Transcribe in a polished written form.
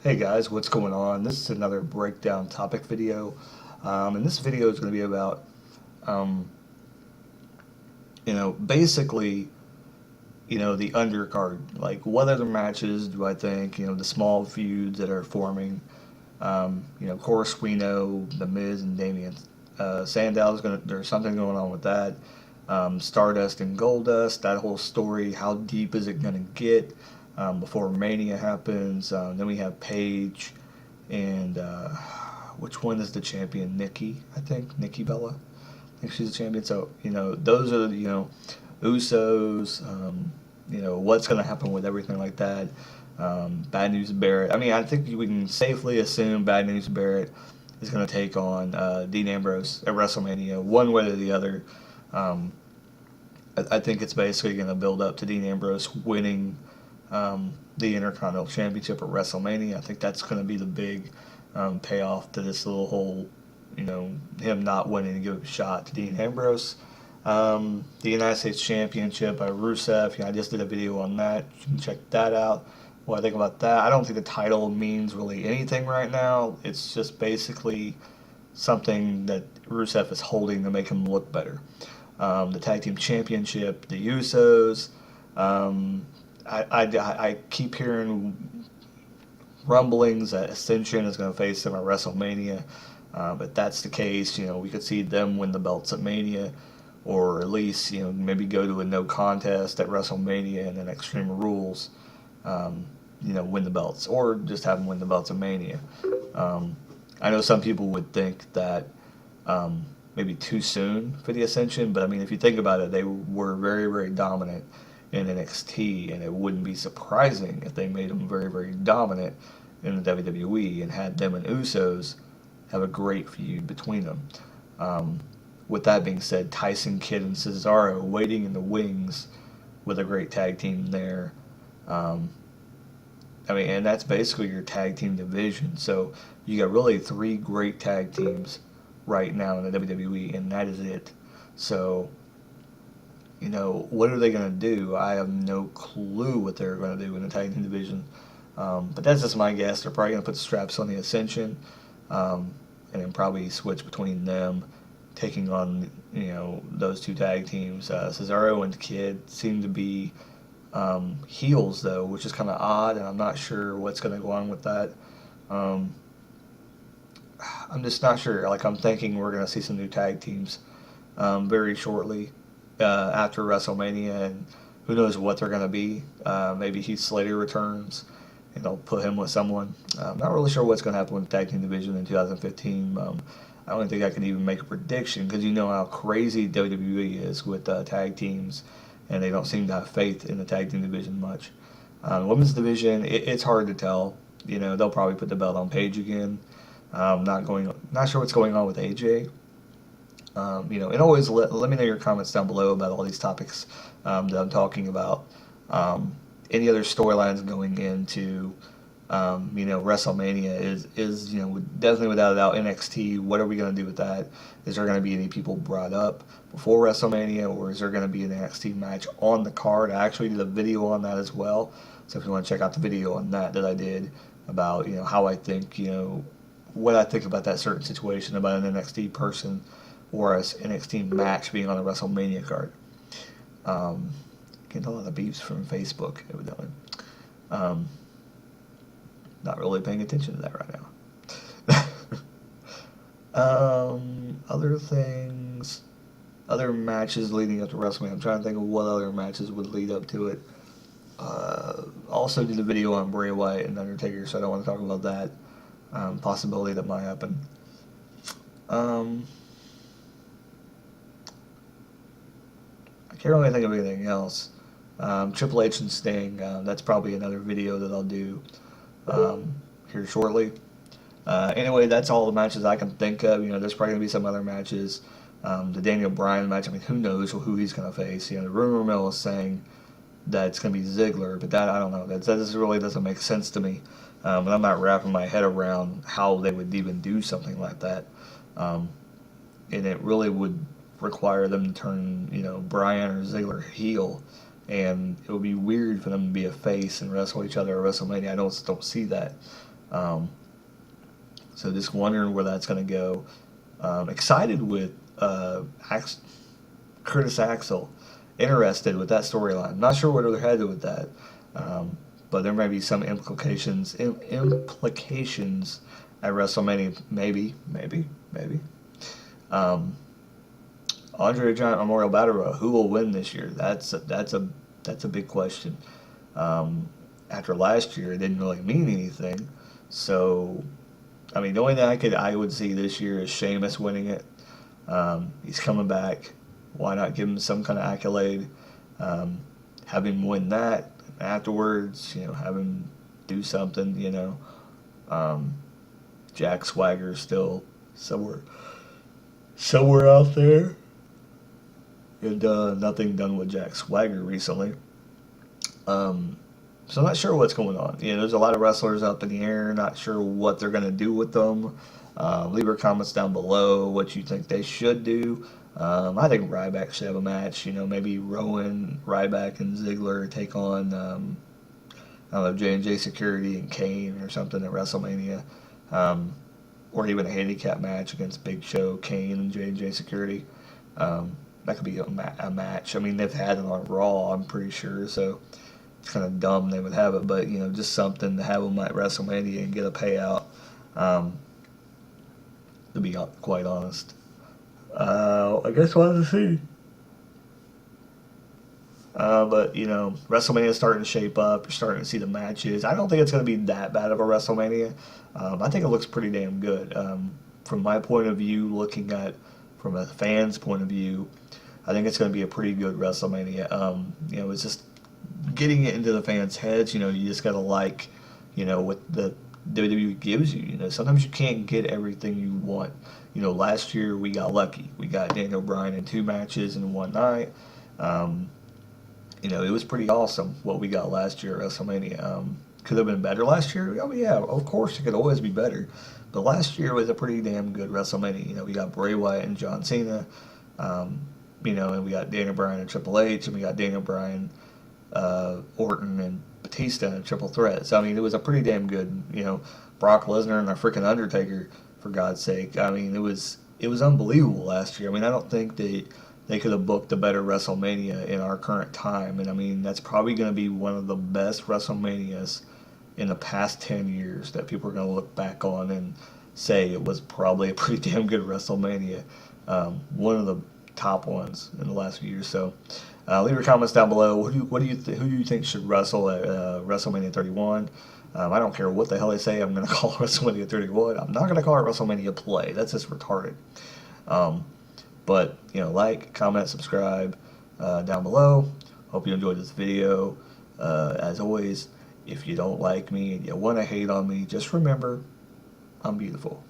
Hey guys, what's going on? This is another breakdown topic video. And this video is going to be about, um, basically, the undercard. Like, what other matches do I think, the small feuds that are forming. Of course, we know The Miz and Damian Sandow's there's something going on with that. Stardust and Goldust, that whole story, how deep is it going to get before Mania happens? Then we have Paige and which one is the champion? Nikki, I think. Nikki Bella. I think she's the champion. So, those are, Usos, what's going to happen with everything like that. Bad News Barrett. I mean, I think we can safely assume Bad News Barrett is going to take on Dean Ambrose at WrestleMania, one way or the other. Um, I think it's basically going to build up to Dean Ambrose winning the Intercontinental Championship at WrestleMania. I think that's going to be the big payoff to this little whole, him not winning to give a shot to Dean Ambrose. The United States Championship by Rusev. I just did a video on that. You can check that out. What I think about that. I don't think the title means really anything right now. It's just basically something that Rusev is holding to make him look better. The Tag Team Championship, the Usos. I keep hearing rumblings that Ascension is going to face them at WrestleMania. If that's the case, we could see them win the belts at Mania, or at least maybe go to a no contest at WrestleMania and then Extreme Rules, win the belts, or just have them win the belts at Mania. I know some people would think that maybe too soon for the Ascension, but I mean, if you think about it, they were very, very dominant in NXT, and it wouldn't be surprising if they made them very, very dominant in the WWE and had them and Usos have a great feud between them. With that being said, Tyson Kidd and Cesaro waiting in the wings with a great tag team there. And that's basically your tag team division. So you got really three great tag teams right now in the WWE, and that is it. So, what are they going to do? I have no clue what they're going to do in the tag team division. But that's just my guess. They're probably going to put the straps on the Ascension, and then probably switch between them, taking on, those two tag teams. Cesaro and Kidd seem to be heels, though, which is kind of odd, and I'm not sure what's going to go on with that. Um, I'm just not sure. Like, I'm thinking we're going to see some new tag teams very shortly after WrestleMania, and who knows what they're going to be. Maybe Heath Slater returns, and they'll put him with someone. I'm not really sure what's going to happen with the tag team division in 2015. I don't think I can even make a prediction because you know how crazy WWE is with tag teams, and they don't seem to have faith in the tag team division much. Women's division, it's hard to tell. They'll probably put the belt on Paige again. Not sure what's going on with AJ. And always let me know your comments down below about all these topics that I'm talking about. Any other storylines going into, WrestleMania is definitely without a doubt NXT. What are we going to do with that? Is there going to be any people brought up before WrestleMania, or is there going to be an NXT match on the card? I actually did a video on that as well. So if you want to check out the video on that I did about how I think what I think about that certain situation about an NXT person or an NXT match being on the WrestleMania card. Getting a lot of beefs from Facebook, evidently. Um, Not really paying attention to that right now. Other things, other matches leading up to WrestleMania. I'm trying to think of what other matches would lead up to it. Also did a video on Bray Wyatt and Undertaker, so I don't want to talk about that. Possibility that might happen. Um, I can't really think of anything else. Triple H and Sting, that's probably another video that I'll do here shortly. Anyway, that's all the matches I can think of. There's probably going to be some other matches. The Daniel Bryan match, I mean, who knows who he's going to face. The rumor mill is saying that it's going to be Ziggler, but that, I don't know. That just really doesn't make sense to me. And I'm not wrapping my head around how they would even do something like that. And it really would require them to turn, Bryan or Ziggler heel, and it would be weird for them to be a face and wrestle each other at WrestleMania. I don't see that. Um, so just wondering where that's going to go. Excited with Curtis Axel. Interested with that storyline. Not sure where they're headed with that. Um, but there may be some implications at WrestleMania. Maybe. Um, Andre the Giant Memorial Battle Royal. Who will win this year? That's a big question. Um, After last year, it didn't really mean anything. So, I mean, the only thing I would see this year is Sheamus winning it. He's coming back. Why not give him some kind of accolade? Um, have him win that afterwards. Have him do something. Um, Jack Swagger still somewhere out there, and nothing done with Jack Swagger recently. Um, so I'm not sure what's going on. There's a lot of wrestlers up in the air. Not sure what they're going to do with them. Leave your comments down below what you think they should do. I think Ryback should have a match. Maybe Rowan, Ryback, and Ziggler take on I don't know, J&J Security and Kane or something at WrestleMania. Um, or even a handicap match against Big Show, Kane, and J&J Security. That could be a match. I mean, they've had it on Raw, I'm pretty sure, so it's kind of dumb they would have it, but just something to have them at WrestleMania and get a payout. Um, to be quite honest, I guess we'll have to see. But WrestleMania is starting to shape up. You're starting to see the matches. I don't think it's going to be that bad of a WrestleMania. I think it looks pretty damn good. From my point of view, looking at from a fan's point of view, I think it's going to be a pretty good WrestleMania. It's just getting it into the fans' heads. You just got to what the WWE gives you. Sometimes you can't get everything you want. Last year we got lucky. We got Daniel Bryan in 2 matches in one night. Um, it was pretty awesome what we got last year at WrestleMania. Could have been better last year. Oh yeah, of course it could always be better. But last year was a pretty damn good WrestleMania. We got Bray Wyatt and John Cena. Um, and we got Daniel Bryan and Triple H, and we got Daniel Bryan, Orton, and Batista in a triple threat. So I mean, it was a pretty damn good. Brock Lesnar and our freaking Undertaker, for God's sake. I mean, it was unbelievable last year. I mean, I don't think they could have booked a better WrestleMania in our current time. And I mean, that's probably going to be one of the best WrestleManias in the past 10 years that people are going to look back on and say it was probably a pretty damn good WrestleMania. One of the top ones in the last few years. So leave your comments down below. Who do you think should wrestle at WrestleMania 31? I don't care what the hell they say. I'm going to call it WrestleMania 31. I'm not going to call it WrestleMania Play. That's just retarded. Um, but, like, comment, subscribe down below. Hope you enjoyed this video. As always, if you don't like me and you want to hate on me, just remember, I'm beautiful.